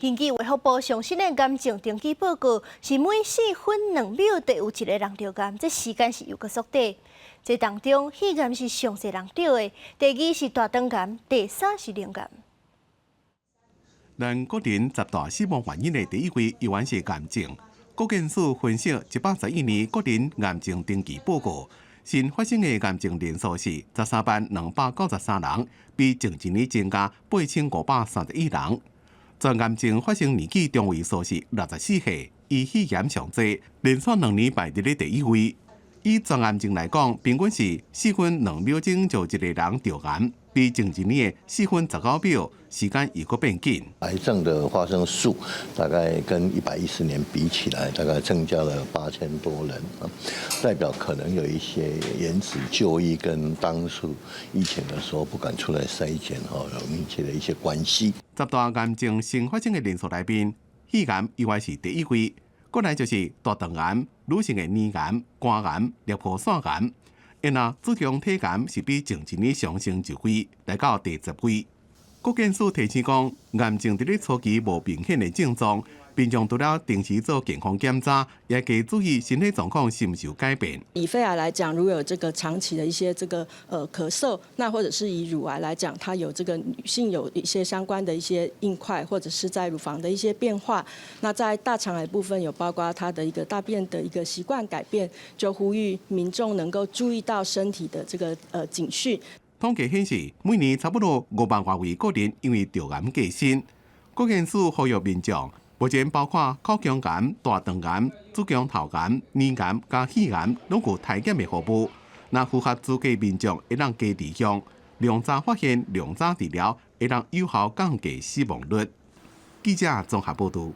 根据卫福部上新的癌症登记报告，是每4分2秒就有1个人着癌，这时间是又个缩短。这当中，肺癌是上侪人着的，第2是大肠癌，第3是肠癌。咱国人10大死亡原因的第1位依然是癌症。国健署分析111年国人癌症登记报告，新发生的癌症人数是13,293人，比前一年增加8,531人。全癌症发生年纪中位数是64岁，以肺炎上济，连续2年排伫咧第1位。以全癌症来讲，平均是4分2秒钟就1个人着癌，比前一年的4分19秒时间又搁变紧。癌症的发生数大概跟110年比起来，大概增加了8000多人啊，代表可能有一些延迟就医跟当初疫情的时候不敢出来筛检有密切的一些关系。10大癌症新发生的人数内面，肺癌意外是第1位，过来就是大肠癌、女性的咽癌、肝癌、裂泡腺癌。然而，子宫体癌是比前一年上升1位，来到第10位。国健署提醒讲，癌症伫咧初期无明显的症状，民众除了定期做健康检查，也可以注意身体状况是毋是有改变。以肺癌来讲，如果有这个长期的一些咳嗽，那或者是以乳癌来讲，它有这个女性有一些相关的一些硬块，或者是在乳房的一些变化。那在大肠癌部分有包括它的一个大便的一个习惯改变，就呼吁民众能够注意到身体的这个警讯。统计显示，每年差不多5万多位个人因为着癌过身。国健署呼吁民众，目前包括口腔癌、大肠癌、子宫头癌、咽癌加肺癌，拢有体检的服务。若符合资格民众会当加治向，量早发现、量早治疗，会当有效降低死亡率。记者综合报道。